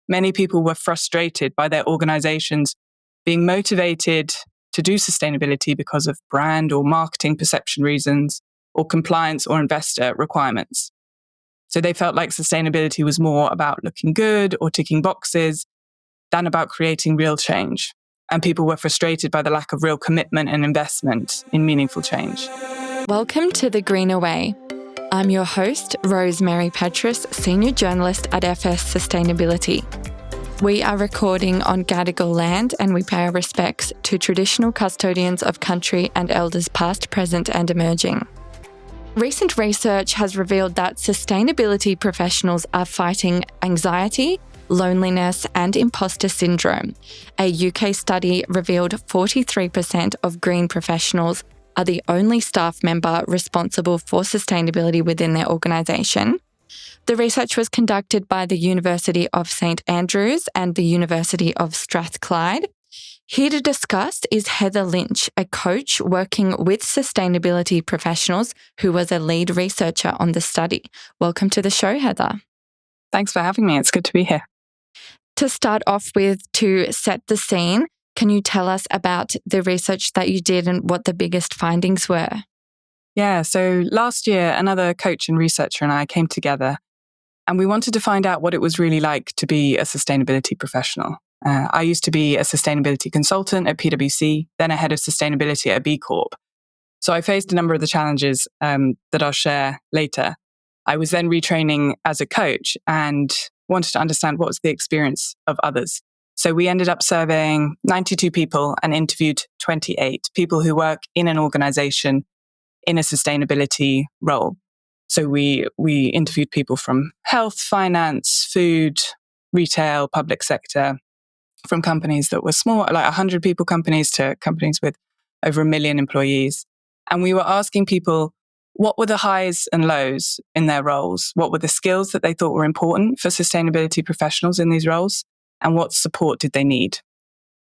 many people were frustrated by their organizations being motivated to do sustainability because of brand or marketing perception reasons or compliance or investor requirements. So they felt like sustainability was more about looking good or ticking boxes than about creating real change. And people were frustrated by the lack of real commitment and investment in meaningful change. Welcome to The Greener Way. I'm your host, Rosemary Petrass, Senior Journalist at FS Sustainability. We are recording on Gadigal land and we pay our respects to traditional custodians of country and elders past, present and emerging. Recent research has revealed that sustainability professionals are fighting anxiety, loneliness and imposter syndrome. A UK study revealed 43% of green professionals are the only staff member responsible for sustainability within their organisation. The research was conducted by the University of St Andrews and the University of Strathclyde. Here to discuss is Heather Lynch, a coach working with sustainability professionals who was a lead researcher on the study. Welcome to the show, Heather. Thanks for having me. It's good to be here. To start off with, to set the scene, can you tell us about the research that you did and what the biggest findings were? Yeah, so last year, another coach and researcher and I came together and we wanted to find out what it was really like to be a sustainability professional. I used to be a sustainability consultant at PwC, then a head of sustainability at a B Corp. So I faced a number of the challenges that I'll share later. I was then retraining as a coach and wanted to understand what was the experience of others. So we ended up surveying 92 people and interviewed 28 people who work in an organization in a sustainability role. So we interviewed people from health, finance, food, retail, public sector, from companies that were small, like 100 people companies, to companies with over 1 million employees. And we were asking people, what were the highs and lows in their roles? What were the skills that they thought were important for sustainability professionals in these roles? And what support did they need?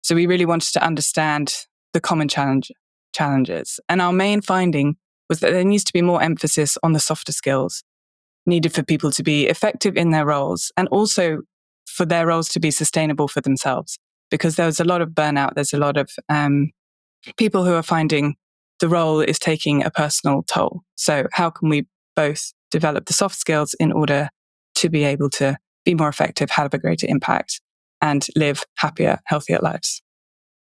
So we really wanted to understand the common challenges. And our main finding was that there needs to be more emphasis on the softer skills needed for people to be effective in their roles and also for their roles to be sustainable for themselves. Because there's a lot of burnout. There's a lot of people who are finding the role is taking a personal toll. So how can we both develop the soft skills in order to be able to be more effective, have a greater impact, and live happier, healthier lives?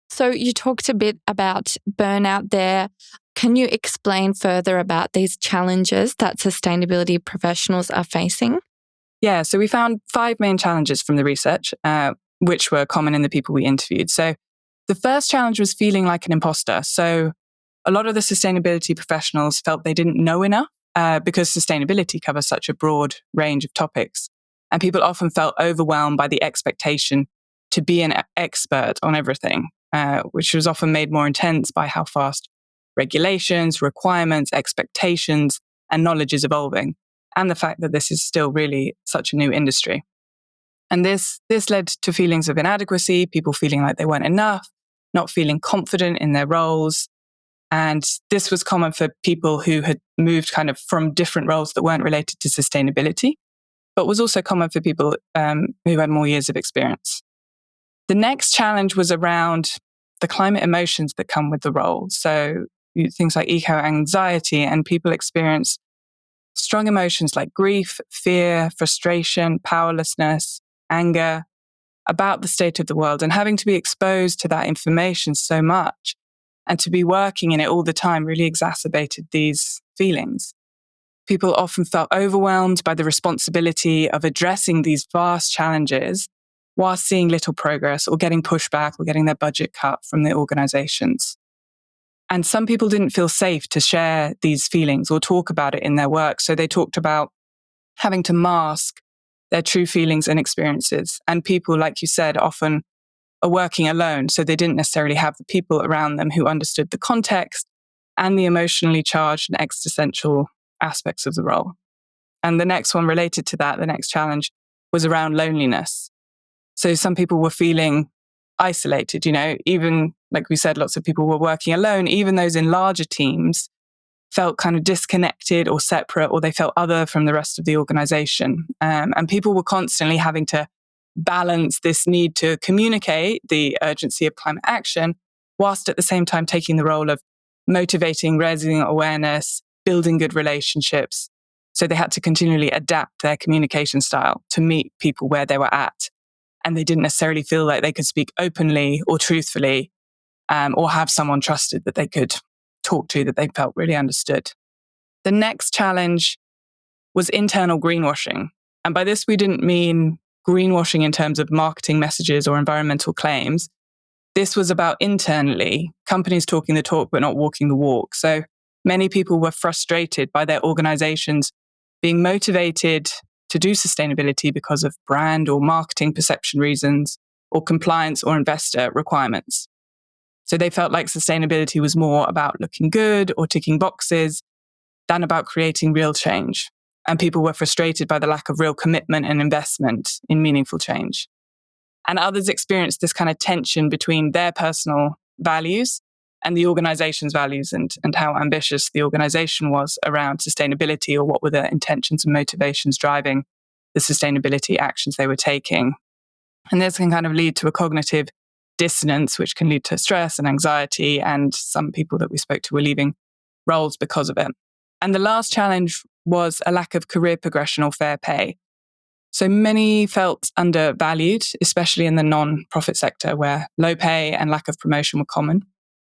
So you talked a bit about burnout there. Can you explain further about these challenges that sustainability professionals are facing? Yeah, so we found 5 main challenges from the research, which were common in the people we interviewed. So the first challenge was feeling like an imposter. So a lot of the sustainability professionals felt they didn't know enough because sustainability covers such a broad range of topics. And people often felt overwhelmed by the expectation to be an expert on everything, which was often made more intense by how fast regulations, requirements, expectations, and knowledge is evolving, and the fact that this is still really such a new industry. And this led to feelings of inadequacy, people feeling like they weren't enough, not feeling confident in their roles. And this was common for people who had moved kind of from different roles that weren't related to sustainability, but was also common for people who had more years of experience. The next challenge was around the climate emotions that come with the role. So things like eco-anxiety, and people experience strong emotions like grief, fear, frustration, powerlessness, anger about the state of the world, and having to be exposed to that information so much and to be working in it all the time really exacerbated these feelings. People often felt overwhelmed by the responsibility of addressing these vast challenges while seeing little progress or getting pushback or getting their budget cut from the organizations. And some people didn't feel safe to share these feelings or talk about it in their work. So they talked about having to mask their true feelings and experiences. And people, like you said, often are working alone. So they didn't necessarily have the people around them who understood the context and the emotionally charged and existential aspects of the role. And the next one related to that, the next challenge, was around loneliness. So some people were feeling isolated, even like we said, lots of people were working alone. Even those in larger teams felt kind of disconnected or separate, or they felt other from the rest of the organization. And people were constantly having to balance this need to communicate the urgency of climate action, whilst at the same time taking the role of motivating, raising awareness, building good relationships. So they had to continually adapt their communication style to meet people where they were at. And they didn't necessarily feel like they could speak openly or truthfully, or have someone trusted that they could talk to that they felt really understood. The next challenge was internal greenwashing. And by this, we didn't mean greenwashing in terms of marketing messages or environmental claims. This was about internally, companies talking the talk but not walking the walk. So many people were frustrated by their organizations being motivated to do sustainability because of brand or marketing perception reasons, or compliance or investor requirements. So they felt like sustainability was more about looking good or ticking boxes than about creating real change. And people were frustrated by the lack of real commitment and investment in meaningful change. And others experienced this kind of tension between their personal values and the organization's values, and how ambitious the organization was around sustainability, or what were the intentions and motivations driving the sustainability actions they were taking. And this can kind of lead to a cognitive dissonance, which can lead to stress and anxiety. And some people that we spoke to were leaving roles because of it. And the last challenge was a lack of career progression or fair pay. So many felt undervalued, especially in the non-profit sector where low pay and lack of promotion were common.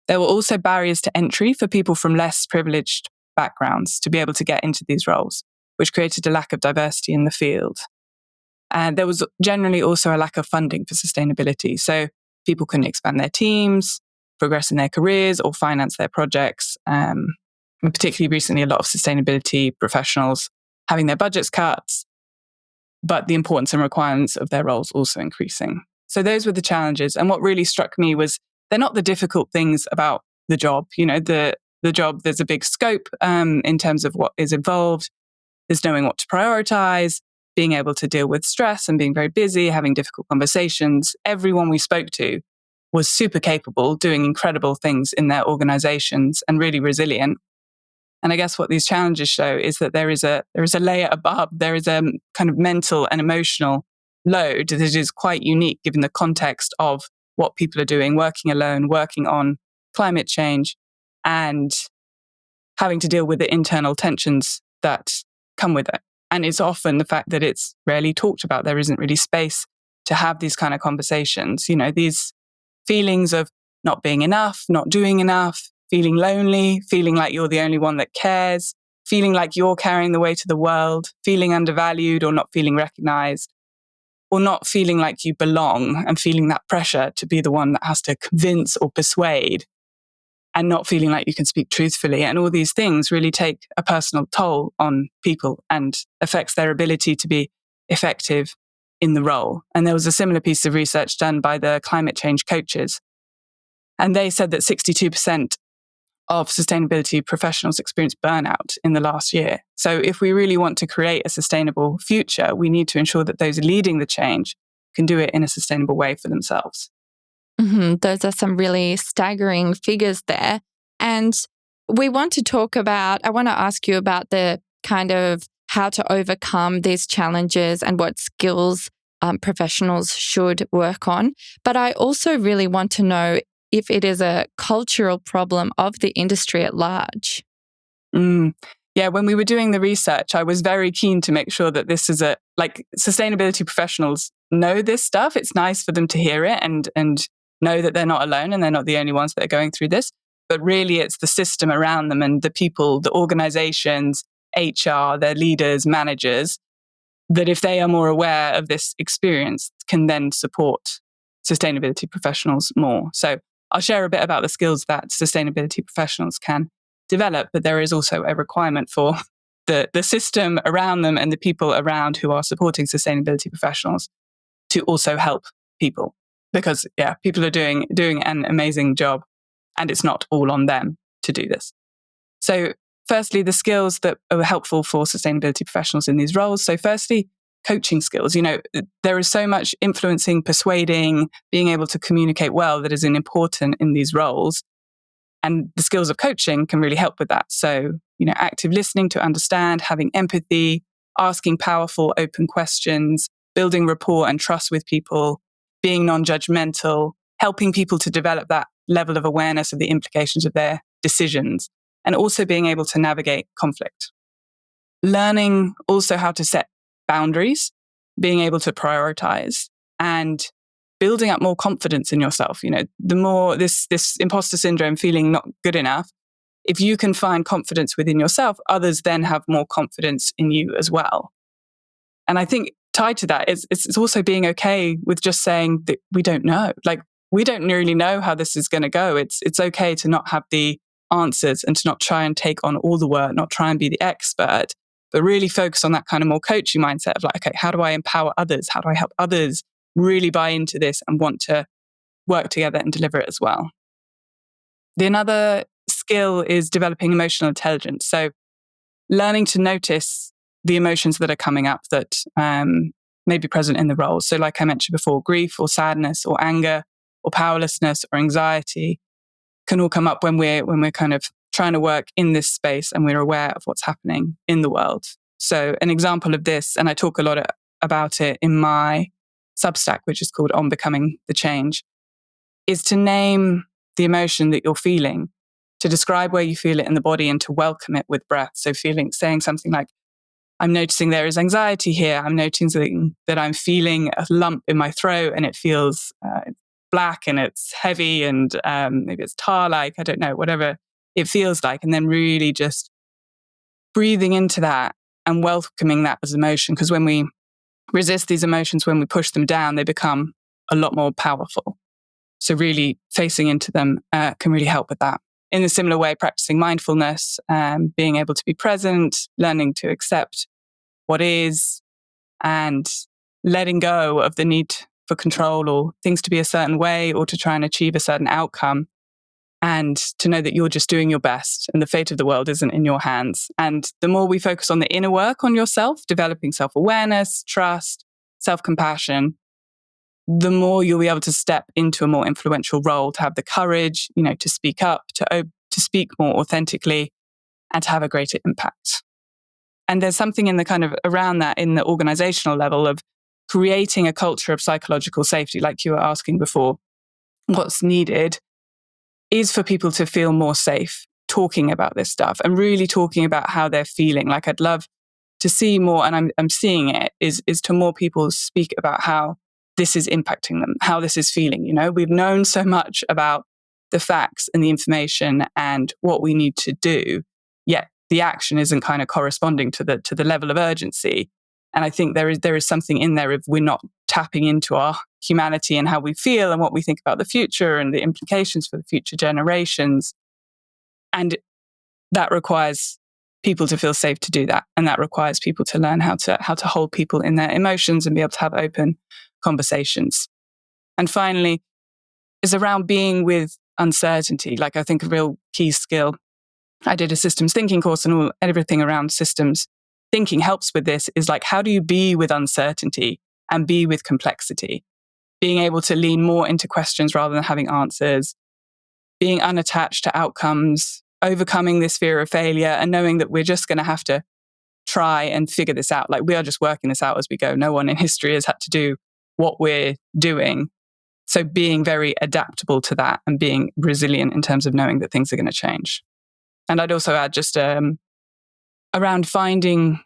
There were also barriers to entry for people from less privileged backgrounds to be able to get into these roles, which created a lack of diversity in the field. And there was generally also a lack of funding for sustainability. So people couldn't expand their teams, progress in their careers, or finance their projects. And particularly recently, a lot of sustainability professionals having their budgets cut, but the importance and requirements of their roles also increasing. So those were the challenges. And what really struck me was they're not the difficult things about the job. You know, the job, there's a big scope in terms of what is involved. There's knowing what to prioritize, being able to deal with stress and being very busy, having difficult conversations. Everyone we spoke to was super capable, doing incredible things in their organizations and really resilient. And I guess what these challenges show is that there is a layer above. There is a kind of mental and emotional load that is quite unique given the context of what people are doing, working alone, working on climate change, and having to deal with the internal tensions that come with it. And it's often the fact that it's rarely talked about. There isn't really space to have these kind of conversations. You know, these feelings of not being enough, not doing enough, feeling lonely, feeling like you're the only one that cares, feeling like you're carrying the weight of the world, feeling undervalued or not feeling recognized, or not feeling like you belong and feeling that pressure to be the one that has to convince or persuade, and not feeling like you can speak truthfully. And all these things really take a personal toll on people and affects their ability to be effective in the role. And there was a similar piece of research done by the climate change coaches. And they said that 62% of sustainability professionals experience burnout in the last year. So if we really want to create a sustainable future, we need to ensure that those leading the change can do it in a sustainable way for themselves. Mm-hmm. Those are some really staggering figures there. And I want to ask you about the kind of how to overcome these challenges and what skills professionals should work on. But I also really want to know if it is a cultural problem of the industry at large. Yeah, when we were doing the research, I was very keen to make sure that this is sustainability professionals know this stuff. It's nice for them to hear it and know that they're not alone and they're not the only ones that are going through this. But really, it's the system around them and the people, the organizations, HR, their leaders, managers, that if they are more aware of this experience, can then support sustainability professionals more. So I'll share a bit about the skills that sustainability professionals can develop, but there is also a requirement for the system around them and the people around who are supporting sustainability professionals to also help people. Because, people are doing an amazing job and it's not all on them to do this. So firstly, the skills that are helpful for sustainability professionals in these roles. So firstly, coaching skills. You know, there is so much influencing, persuading, being able to communicate well that is important in these roles. And the skills of coaching can really help with that. So, you know, active listening to understand, having empathy, asking powerful, open questions, building rapport and trust with people, being non-judgmental, helping people to develop that level of awareness of the implications of their decisions, and also being able to navigate conflict. Learning also how to set boundaries, being able to prioritize, and building up more confidence in yourself. The more this imposter syndrome, feeling not good enough, if you can find confidence within yourself, others then have more confidence in you as well. And I think tied to that is it's also being okay with just saying that we don't know. Like, we don't really know how this is going to go. It's okay to not have the answers and to not try and take on all the work, not try and be the expert, but really focus on that kind of more coaching mindset of like, okay, how do I empower others? How do I help others really buy into this and want to work together and deliver it as well? The another skill is developing emotional intelligence. So learning to notice the emotions that are coming up that may be present in the role. So like I mentioned before, grief or sadness or anger or powerlessness or anxiety can all come up when we're kind of trying to work in this space and we're aware of what's happening in the world. So an example of this, and I talk a lot about it in my Substack, which is called On Becoming the Change, is to name the emotion that you're feeling, to describe where you feel it in the body and to welcome it with breath. So saying something like, I'm noticing there is anxiety here. I'm noticing that I'm feeling a lump in my throat and it feels black and it's heavy and maybe it's tar-like, I don't know, whatever it feels like. And then really just breathing into that and welcoming that as emotion. Because when we resist these emotions, when we push them down, they become a lot more powerful. So really facing into them can really help with that. In a similar way, practicing mindfulness, being able to be present, learning to accept what is, and letting go of the need for control or things to be a certain way or to try and achieve a certain outcome, and to know that you're just doing your best and the fate of the world isn't in your hands. And the more we focus on the inner work on yourself, developing self-awareness, trust, self-compassion, the more you'll be able to step into a more influential role, to have the courage, to speak up, to speak more authentically, and to have a greater impact. And there's something in the kind of around that in the organizational level of creating a culture of psychological safety, like you were asking before. What's needed is for people to feel more safe talking about this stuff and really talking about how they're feeling. Like, I'd love to see more, and I'm seeing it, is to more people speak about how this is impacting them, how this is feeling. We've known so much about the facts and the information and what we need to do, yet the action isn't kind of corresponding to the level of urgency. And I think there is something in there if we're not tapping into our humanity and how we feel and what we think about the future and the implications for the future generations. And that requires people to feel safe to do that. And that requires people to learn how to hold people in their emotions and be able to have open conversations. And finally, is around being with uncertainty. Like, I think a real key skill. I did a systems thinking course, and everything around systems thinking helps with this, is like, how do you be with uncertainty and be with complexity? Being able to lean more into questions rather than having answers, being unattached to outcomes, overcoming this fear of failure and knowing that we're just going to have to try and figure this out. Like, we are just working this out as we go. No one in history has had to do what we're doing. So being very adaptable to that and being resilient in terms of knowing that things are going to change. And I'd also add just around finding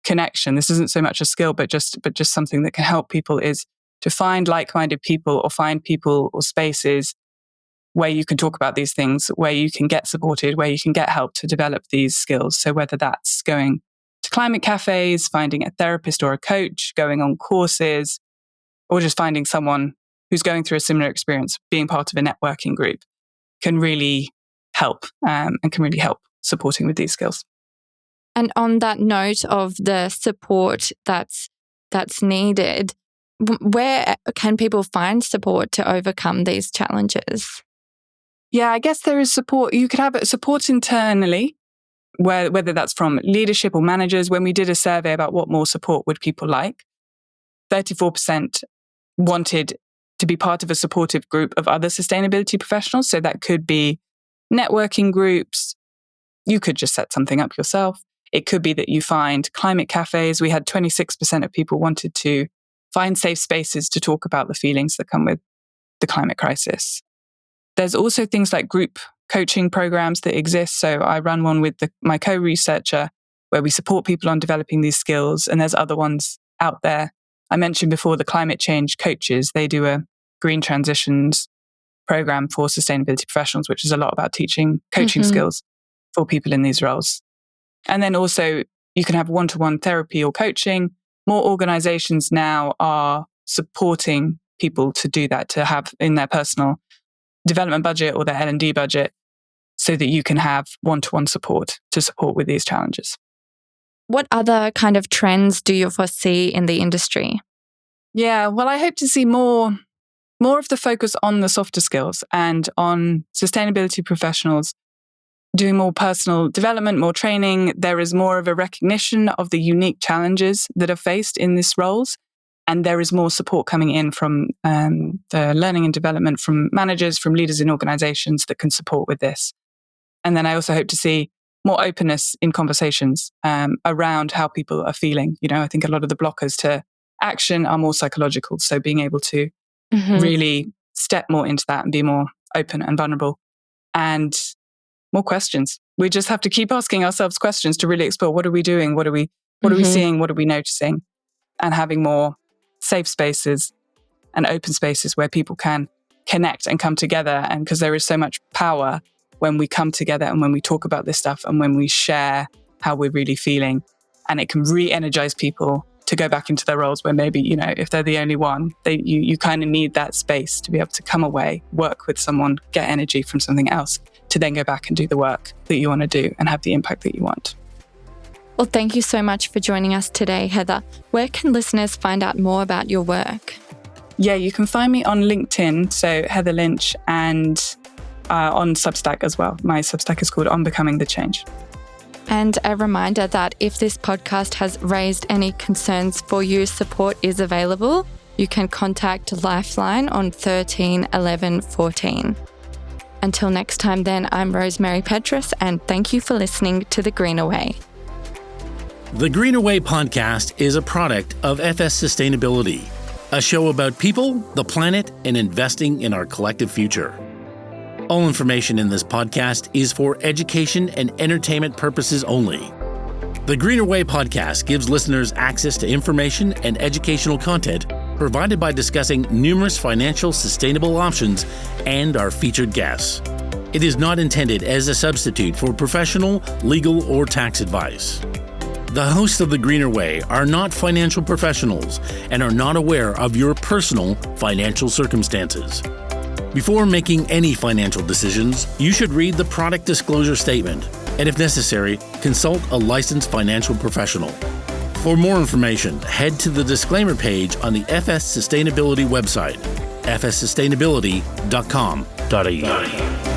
connection. This isn't so much a skill, but just something that can help people, is to find like-minded people or find people or spaces where you can talk about these things, where you can get supported, where you can get help to develop these skills. So whether that's going to climate cafes, finding a therapist or a coach, going on courses, or just finding someone who's going through a similar experience, being part of a networking group can really help and can really help supporting with these skills. And on that note of the support that's needed, where can people find support to overcome these challenges? Yeah, I guess there is support. You could have support internally, whether that's from leadership or managers. When we did a survey about what more support would people like, 34% wanted to be part of a supportive group of other sustainability professionals. So that could be networking groups. You could just set something up yourself. It could be that you find climate cafes. We had 26% of people wanted to find safe spaces to talk about the feelings that come with the climate crisis. There's also things like group coaching programs that exist. So I run one with my co-researcher where we support people on developing these skills. And there's other ones out there. I mentioned before the climate change coaches. They do a green transitions program for sustainability professionals, which is a lot about teaching coaching skills for people in these roles. And then also you can have one-to-one therapy or coaching. More organizations now are supporting people to do that, to have in their personal development budget or their L&D budget so that you can have one-to-one support to support with these challenges. What other kind of trends do you foresee in the industry? Yeah, well, I hope to see more of the focus on the softer skills and on sustainability professionals doing more personal development, more training. There is more of a recognition of the unique challenges that are faced in these roles. And there is more support coming in from the learning and development from managers, from leaders in organizations that can support with this. And then I also hope to see more openness in conversations around how people are feeling. You know, I think a lot of the blockers to action are more psychological. So being able to really step more into that and be more open and vulnerable and more questions. We just have to keep asking ourselves questions to really explore what are we doing? What are we seeing? What are we noticing? And having more safe spaces and open spaces where people can connect and come together. And because there is so much power when we come together and when we talk about this stuff and when we share how we're really feeling, and it can re-energize people to go back into their roles where maybe, you know, if they're the only one, you kind of need that space to be able to come away, work with someone, get energy from something else to then go back and do the work that you want to do and have the impact that you want. Well, thank you so much for joining us today, Heather. Where can listeners find out more about your work? Yeah, you can find me on LinkedIn, so Heather Lynch, and on Substack as well. My Substack is called On Becoming the Change. And a reminder that if this podcast has raised any concerns for you, support is available. You can contact Lifeline on 13 11 14. Until next time then, I'm Rosemary Petrass, and thank you for listening to The Greener Way. The Greener Way podcast is a product of FS Sustainability, a show about people, the planet, and investing in our collective future. All information in this podcast is for education and entertainment purposes only. The Greener Way podcast gives listeners access to information and educational content provided by discussing numerous financial sustainable options and our featured guests. It is not intended as a substitute for professional, legal, or tax advice. The hosts of The Greener Way are not financial professionals and are not aware of your personal financial circumstances. Before making any financial decisions, you should read the product disclosure statement and, if necessary, consult a licensed financial professional. For more information, head to the disclaimer page on the FS Sustainability website, fssustainability.com.au.